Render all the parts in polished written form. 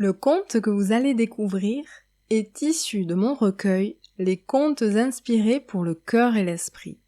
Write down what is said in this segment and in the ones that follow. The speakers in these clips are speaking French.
Le conte que vous allez découvrir est issu de mon recueil Les contes inspirés pour le cœur et l'esprit.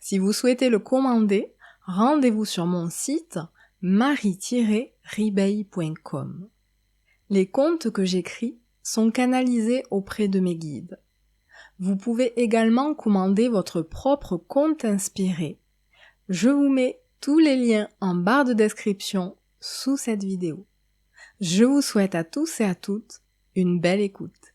Si vous souhaitez le commander, rendez-vous sur mon site marie-ribeil.com. Les contes que j'écris sont canalisés auprès de mes guides. Vous pouvez également commander votre propre conte inspiré. Je vous mets tous les liens en barre de description sous cette vidéo. Je vous souhaite à tous et à toutes une belle écoute.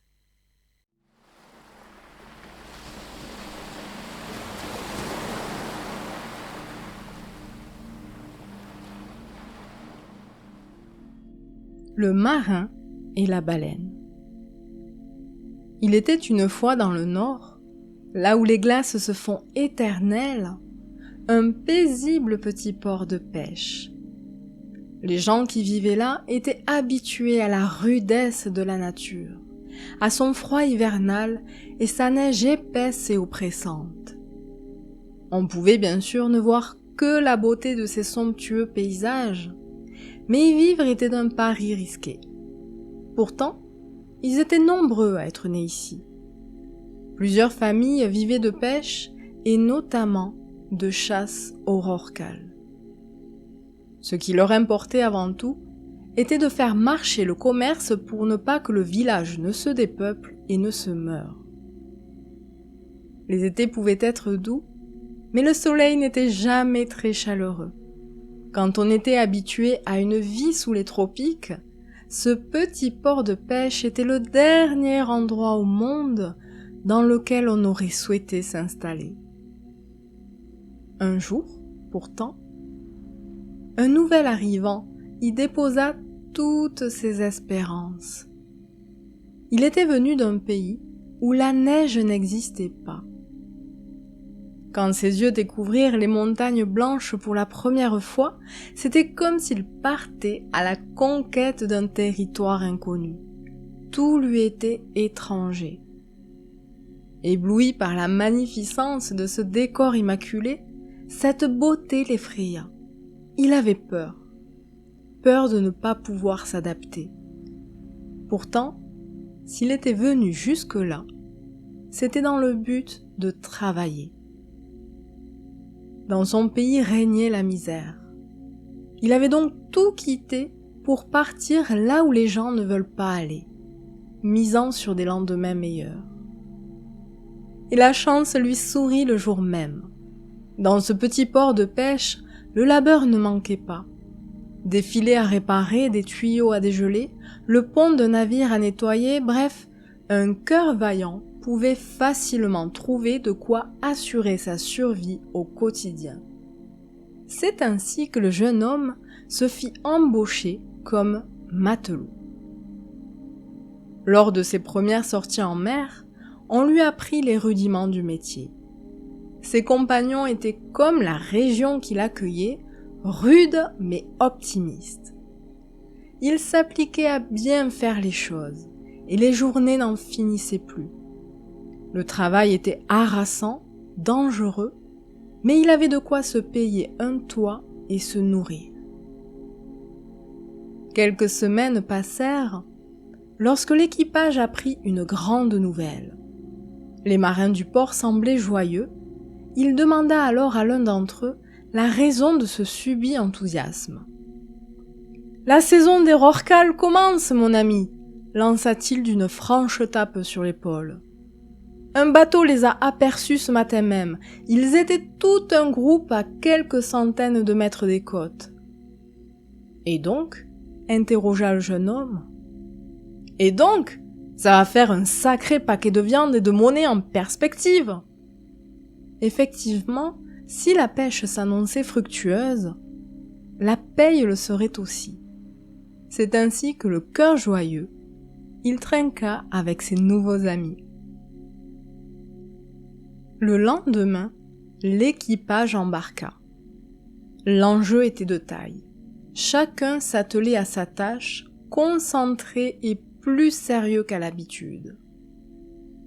Le marin et la baleine. Il était une fois dans le nord, là où les glaces se font éternelles, un paisible petit port de pêche. Les gens qui vivaient là étaient habitués à la rudesse de la nature, à son froid hivernal et sa neige épaisse et oppressante. On pouvait bien sûr ne voir que la beauté de ces somptueux paysages, mais y vivre était un pari risqué. Pourtant, ils étaient nombreux à être nés ici. Plusieurs familles vivaient de pêche et notamment de chasse au rorqual. Ce qui leur importait avant tout était de faire marcher le commerce pour ne pas que le village ne se dépeuple et ne se meure. Les étés pouvaient être doux, mais le soleil n'était jamais très chaleureux. Quand on était habitué à une vie sous les tropiques, ce petit port de pêche était le dernier endroit au monde dans lequel on aurait souhaité s'installer. Un jour, pourtant, un nouvel arrivant y déposa toutes ses espérances. Il était venu d'un pays où la neige n'existait pas. Quand ses yeux découvrirent les montagnes blanches pour la première fois, c'était comme s'il partait à la conquête d'un territoire inconnu. Tout lui était étranger. Ébloui par la magnificence de ce décor immaculé, cette beauté l'effraya. Il avait peur de ne pas pouvoir s'adapter. Pourtant, s'il était venu jusque-là, c'était dans le but de travailler. Dans son pays régnait la misère. Il avait donc tout quitté pour partir là où les gens ne veulent pas aller, misant sur des lendemains meilleurs. Et la chance lui sourit le jour même. Dans ce petit port de pêche, le labeur ne manquait pas. Des filets à réparer, des tuyaux à dégeler, le pont d'un navire à nettoyer, bref, un cœur vaillant pouvait facilement trouver de quoi assurer sa survie au quotidien. C'est ainsi que le jeune homme se fit embaucher comme matelot. Lors de ses premières sorties en mer, on lui apprit les rudiments du métier. Ses compagnons étaient comme la région qui l'accueillait, rudes mais optimistes. Ils s'appliquaient à bien faire les choses, et les journées n'en finissaient plus. Le travail était harassant, dangereux, mais il avait de quoi se payer un toit et se nourrir. Quelques semaines passèrent lorsque l'équipage apprit une grande nouvelle. Les marins du port semblaient joyeux. Il demanda alors à l'un d'entre eux la raison de ce subit enthousiasme. « La saison des rorquals commence, mon ami !» lança-t-il d'une franche tape sur l'épaule. « Un bateau les a aperçus ce matin même. Ils étaient tout un groupe à quelques centaines de mètres des côtes. »« Et donc ?» interrogea le jeune homme. « Et donc, ça va faire un sacré paquet de viande et de monnaie en perspective !» Effectivement, si la pêche s'annonçait fructueuse, la paye le serait aussi. C'est ainsi que le cœur joyeux, il trinqua avec ses nouveaux amis. Le lendemain, l'équipage embarqua. L'enjeu était de taille. Chacun s'attelait à sa tâche, concentré et plus sérieux qu'à l'habitude.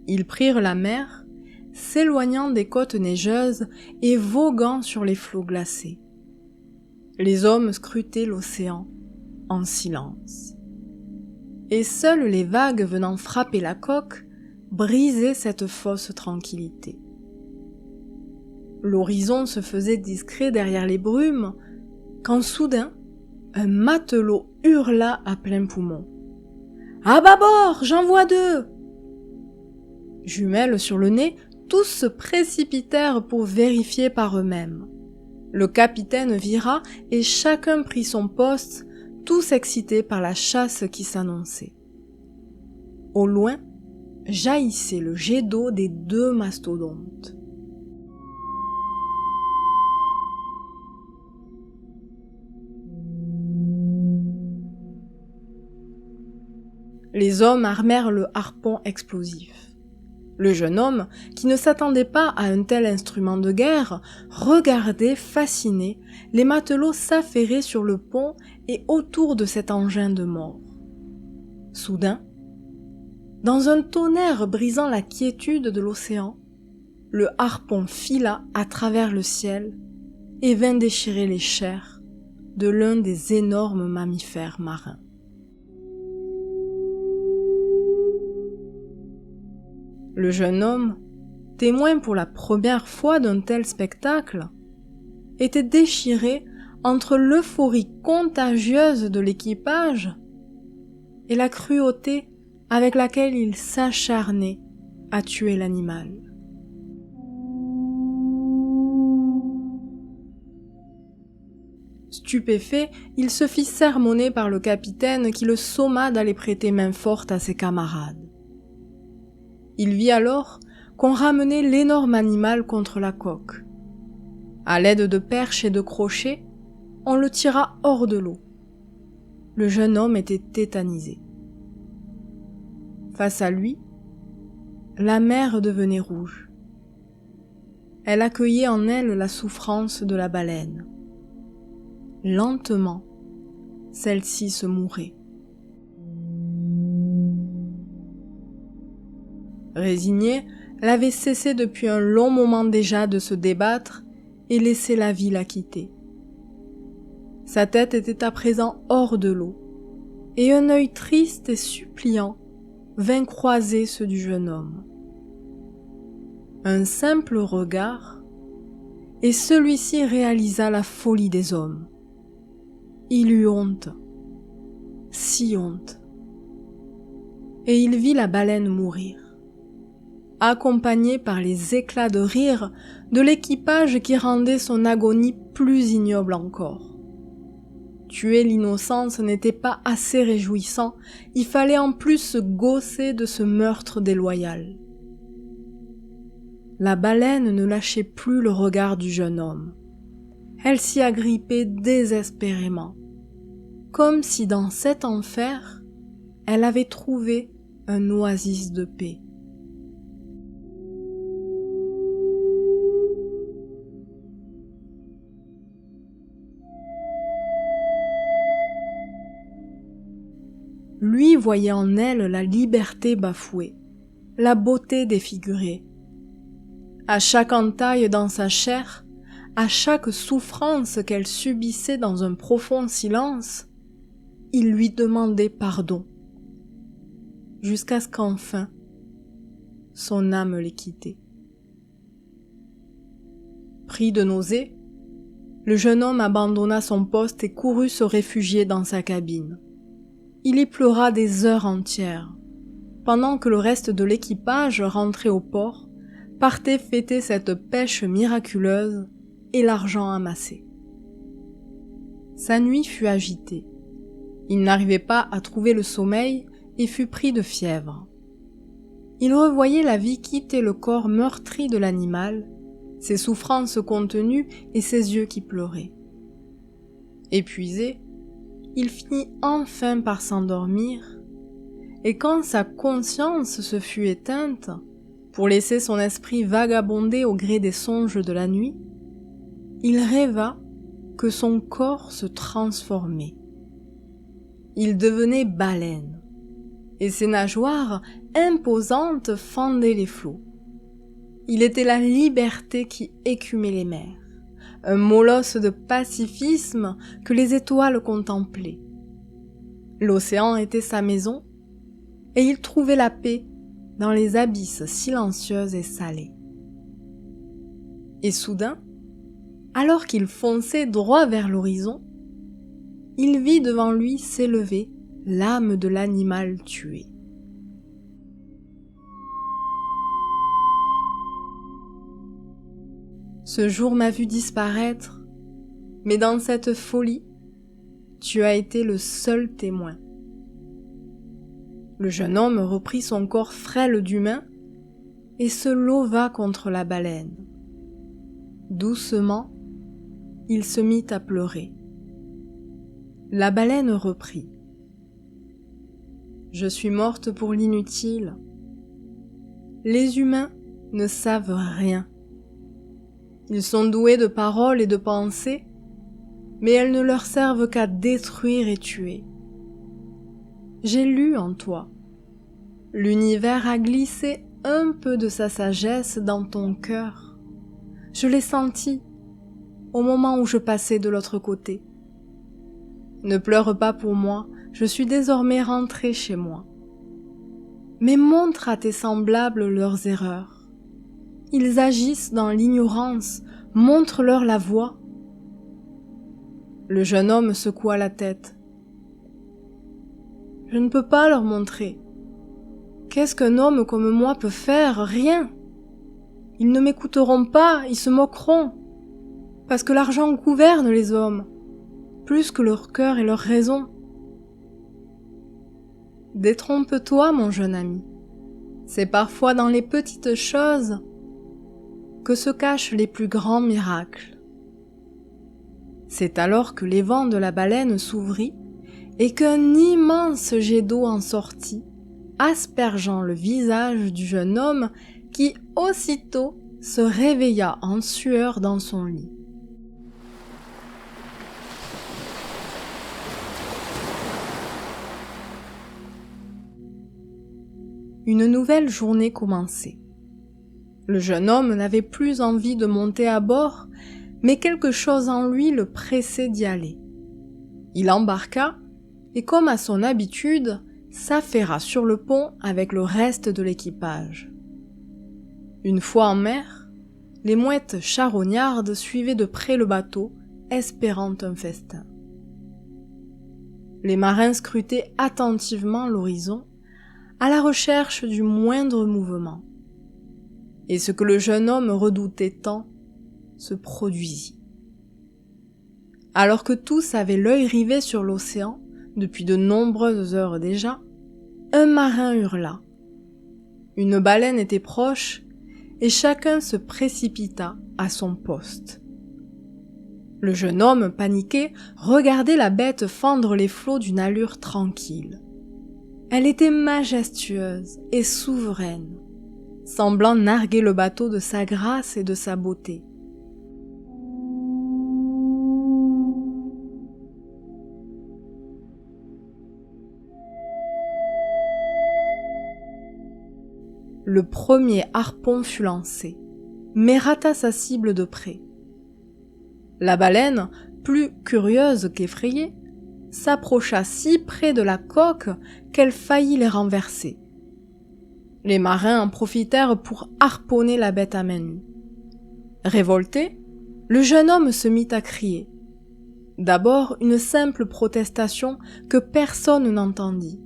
Ils prirent la mer, s'éloignant des côtes neigeuses et voguant sur les flots glacés. Les hommes scrutaient l'océan en silence. et seules les vagues venant frapper la coque brisaient cette fausse tranquillité. L'horizon se faisait discret derrière les brumes, quand soudain, un matelot hurla à plein poumon. « À bâbord, j'en vois 2 !» Jumelles sur le nez, tous se précipitèrent pour vérifier par eux-mêmes. Le capitaine vira et chacun prit son poste, tous excités par la chasse qui s'annonçait. Au loin, jaillissait le jet d'eau des 2 mastodontes. Les hommes armèrent le harpon explosif. Le jeune homme, qui ne s'attendait pas à un tel instrument de guerre, regardait, fasciné, les matelots s'affairer sur le pont et autour de cet engin de mort. Soudain, dans un tonnerre brisant la quiétude de l'océan, le harpon fila à travers le ciel et vint déchirer les chairs de l'un des énormes mammifères marins. Le jeune homme, témoin pour la première fois d'un tel spectacle, était déchiré entre l'euphorie contagieuse de l'équipage et la cruauté avec laquelle il s'acharnait à tuer l'animal. Stupéfait, il se fit sermonner par le capitaine qui le somma d'aller prêter main forte à ses camarades. Il vit alors qu'on ramenait l'énorme animal contre la coque. À l'aide de perches et de crochets, on le tira hors de l'eau. Le jeune homme était tétanisé. Face à lui, la mer devenait rouge. Elle accueillait en elle la souffrance de la baleine. Lentement, celle-ci se mourait. Résignée, elle avait cessé depuis un long moment déjà de se débattre et laissé la vie la quitter. Sa tête était à présent hors de l'eau, et un œil triste et suppliant vint croiser ceux du jeune homme. Un simple regard, et celui-ci réalisa la folie des hommes. Il eut honte, si honte, et il vit la baleine mourir, accompagné par les éclats de rire de l'équipage qui rendait son agonie plus ignoble encore. Tuer l'innocence n'était pas assez réjouissant, il fallait en plus se gausser de ce meurtre déloyal. La baleine ne lâchait plus le regard du jeune homme. Elle s'y agrippait désespérément, comme si dans cet enfer, elle avait trouvé un oasis de paix. Lui voyait en elle la liberté bafouée, la beauté défigurée. À chaque entaille dans sa chair, à chaque souffrance qu'elle subissait dans un profond silence, il lui demandait pardon, jusqu'à ce qu'enfin, son âme l'ait quitté. Pris de nausée, le jeune homme abandonna son poste et courut se réfugier dans sa cabine. Il y pleura des heures entières, pendant que le reste de l'équipage, rentré au port, partait fêter cette pêche miraculeuse et l'argent amassé. Sa nuit fut agitée. Il n'arrivait pas à trouver le sommeil et fut pris de fièvre. Il revoyait la vie quitter le corps meurtri de l'animal, ses souffrances contenues et ses yeux qui pleuraient. Épuisé, il finit enfin par s'endormir, et quand sa conscience se fut éteinte, pour laisser son esprit vagabonder au gré des songes de la nuit, il rêva que son corps se transformait. Il devenait baleine, et ses nageoires imposantes fendaient les flots. Il était la liberté qui écumait les mers, un molosse de pacifisme que les étoiles contemplaient. L'océan était sa maison et il trouvait la paix dans les abysses silencieuses et salées. Et soudain, alors qu'il fonçait droit vers l'horizon, il vit devant lui s'élever l'âme de l'animal tué. Ce jour m'a vu disparaître, mais dans cette folie, tu as été le seul témoin. Le jeune homme reprit son corps frêle d'humain et se leva contre la baleine. Doucement, il se mit à pleurer. La baleine reprit. « Je suis morte pour l'inutile. Les humains ne savent rien. Ils sont doués de paroles et de pensées, mais elles ne leur servent qu'à détruire et tuer. J'ai lu en toi. L'univers a glissé un peu de sa sagesse dans ton cœur. Je l'ai senti au moment où je passais de l'autre côté. Ne pleure pas pour moi, je suis désormais rentrée chez moi. Mais montre à tes semblables leurs erreurs. Ils agissent dans l'ignorance, montre-leur la voie. » Le jeune homme secoua la tête. « Je ne peux pas leur montrer. Qu'est-ce qu'un homme comme moi peut faire? Rien. Ils ne m'écouteront pas, ils se moqueront. Parce que l'argent gouverne les hommes, plus que leur cœur et leur raison. Détrompe-toi, mon jeune ami. C'est parfois dans les petites choses que se cachent les plus grands miracles. » C'est alors que l'évent de la baleine s'ouvrit et qu'un immense jet d'eau en sortit, aspergeant le visage du jeune homme qui aussitôt se réveilla en sueur dans son lit. Une nouvelle journée commençait. Le jeune homme n'avait plus envie de monter à bord, mais quelque chose en lui le pressait d'y aller. Il embarqua et, comme à son habitude, s'affaira sur le pont avec le reste de l'équipage. Une fois en mer, les mouettes charognardes suivaient de près le bateau, espérant un festin. Les marins scrutaient attentivement l'horizon, à la recherche du moindre mouvement. Et ce que le jeune homme redoutait tant se produisit. Alors que tous avaient l'œil rivé sur l'océan, depuis de nombreuses heures déjà, un marin hurla. Une baleine était proche, et chacun se précipita à son poste. Le jeune homme, paniqué, regardait la bête fendre les flots d'une allure tranquille. Elle était majestueuse et souveraine, semblant narguer le bateau de sa grâce et de sa beauté. Le premier harpon fut lancé, mais rata sa cible de près. La baleine, plus curieuse qu'effrayée, s'approcha si près de la coque qu'elle faillit les renverser. Les marins en profitèrent pour harponner la bête à main nue. Révolté, le jeune homme se mit à crier. D'abord une simple protestation que personne n'entendit.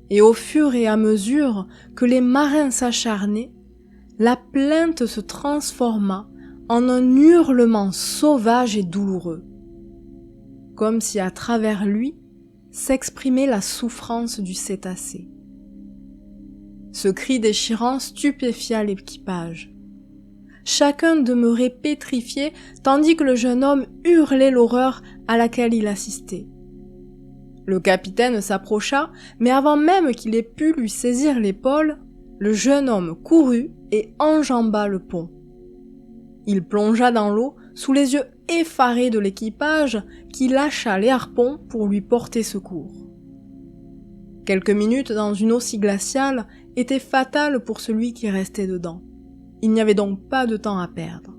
Et au fur et à mesure que les marins s'acharnaient, la plainte se transforma en un hurlement sauvage et douloureux, comme si à travers lui s'exprimait la souffrance du cétacé. Ce cri déchirant stupéfia l'équipage. Chacun demeurait pétrifié tandis que le jeune homme hurlait l'horreur à laquelle il assistait. Le capitaine s'approcha, mais avant même qu'il ait pu lui saisir l'épaule, le jeune homme courut et enjamba le pont. Il plongea dans l'eau sous les yeux effarés de l'équipage qui lâcha les harpons pour lui porter secours. Quelques minutes dans une eau si glaciale étaient fatales pour celui qui restait dedans. Il n'y avait donc pas de temps à perdre.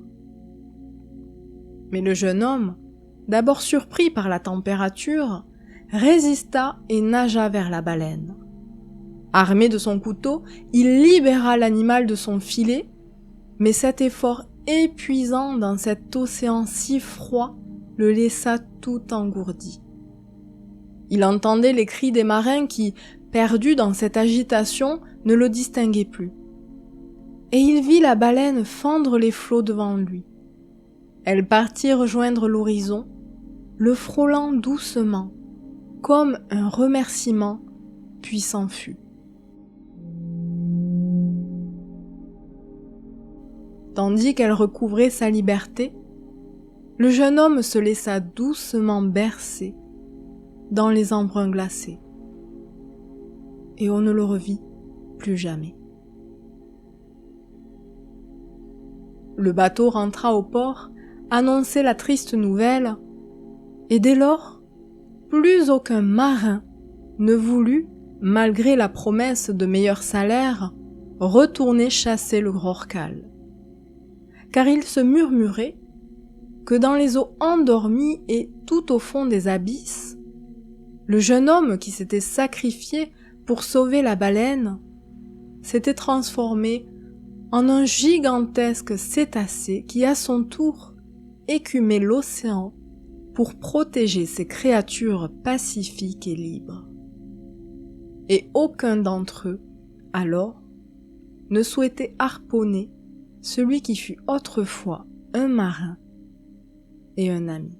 Mais le jeune homme, d'abord surpris par la température, résista et nagea vers la baleine. Armé de son couteau, il libéra l'animal de son filet, mais cet effort épuisant dans cet océan si froid le laissa tout engourdi. Il entendait les cris des marins qui, perdus dans cette agitation, ne le distinguaient plus. Et il vit la baleine fendre les flots devant lui. Elle partit rejoindre l'horizon, le frôlant doucement, comme un remerciement, puis s'enfuit. Tandis qu'elle recouvrait sa liberté, le jeune homme se laissa doucement bercer dans les embruns glacés. Et on ne le revit plus jamais. Le bateau rentra au port, annonçait la triste nouvelle, et dès lors, plus aucun marin ne voulut, malgré la promesse de meilleurs salaires, retourner chasser le rorqual. Car il se murmurait que dans les eaux endormies et tout au fond des abysses, le jeune homme qui s'était sacrifié pour sauver la baleine s'était transformé en un gigantesque cétacé qui, à son tour, écumait l'océan pour protéger ses créatures pacifiques et libres. Et aucun d'entre eux, alors, ne souhaitait harponner celui qui fut autrefois un marin et un ami.